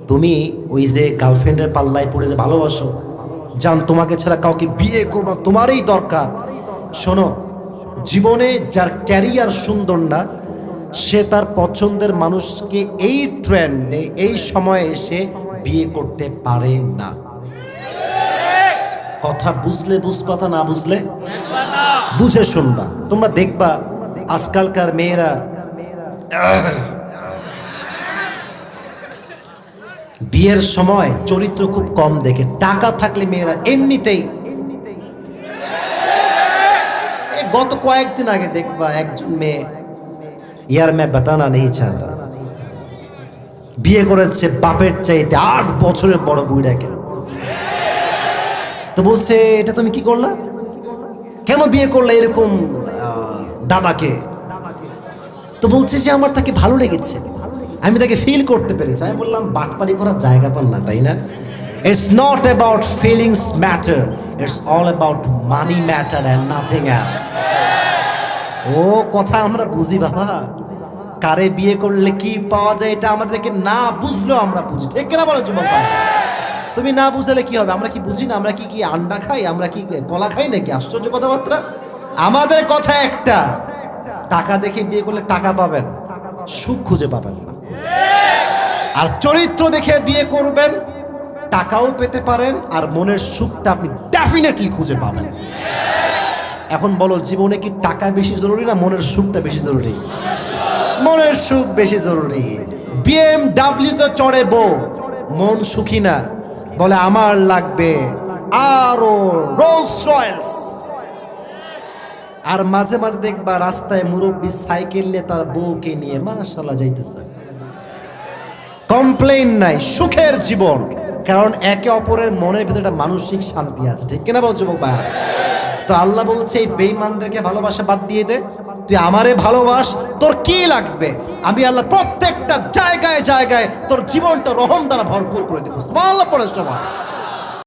তুমি ওই যে গার্লফ্রেন্ডের পাল্লায় পড়ে যে ভালোবাসো, জান তোমাকে ছাড়া কাউকে বিয়ে করবো, তোমারই দরকার। শোনো, জীবনে যার ক্যারিয়ার সুন্দর না, সে তার পছন্দের মানুষকে এই ট্রেন্ডে এই সময়ে এসে বিয়ে করতে পারে না। কথা বুঝলে বুঝপাতা, না বুঝলে বুঝে শুনবা। তোমরা দেখবা আজকালকার মেয়েরা বিয়ের সময় চরিত্র খুব কম দেখে, টাকা থাকলে মেয়েরা এমনিতেই। গত কয়েকদিন আগে দেখবা একজন মেয়ে, ইয়ার মে বাতানা নেই চাহতা, বিয়ে করেছে বাপের চাইতে 8 বছরের বড় বুড়াকে। তো বলছে, এটা তুমি কি করলা, কেন বিয়ে করলে এরকম দাদাকে? তো বলছে যে আমার তাকে ভালো লেগেছে, আমি তাকে ফিল করতে পেরেছি। আমি বললাম, বাটপারি করার জায়গা পান না, তাই না? It's not about feelings matter, it's all about money matter and nothing else. ও কথা আমরা বুঝি বাবা, কারে বিয়ে করলে কি পাওয়া যায় এটা আমাদেরকে না বুঝলেও আমরা বুঝি, ঠিক কিনা বলো যুবক ভাই? তুমি না বুঝলে কি হবে? আমরা কি বুঝি না? আমরা কি কি আন্ডা খাই? আমরা কি কলা খাই নাকি? আশ্চর্য কথাবার্তা। আমাদের কথা একটা, টাকা দেখে বিয়ে করলে টাকা পাবেন, সুখ খুঁজে পাবেন না। আর চরিত্র দেখে বিয়ে করবেন, টাকাও পেতে পারেন আর মনের সুখটা আপনি ডেফিনেটলি খুঁজে পাবেন। এখন বলো, জীবনে কি টাকা বেশি জরুরি না মনের সুখটা বেশি জরুরি? মনের সুখ বেশি জরুরি। BMW তো চড়ে বউ, মন সুখী না, বলে আমার লাগবে আরো রোলস রয়েলস। আর মাঝে মাঝে দেখবা রাস্তায় মুরব্বী সাইকেল নিয়ে তার বউকে নিয়ে মাশাআল্লাহ যাইতেছে, কমপ্লেইন নাই, সুখের জীবন। কারণ একে অপরের মনের ভিতরে একটা মানসিক শান্তি আছে, ঠিক কিনা বল যুবক ভাই? তো আল্লাহ বলছে, এই বেঈমানদেরকে ভালোবাসা বাদ দিয়ে দে, তুই আমারে ভালোবাস, তোর কি লাগবে? আমি আল্লাহ প্রত্যেকটা জায়গায় জায়গায় তোর জীবনটা রহম দ্বারা ভরপুর করে দেবো। সুবহানাল্লাহ পড়ে সবাই।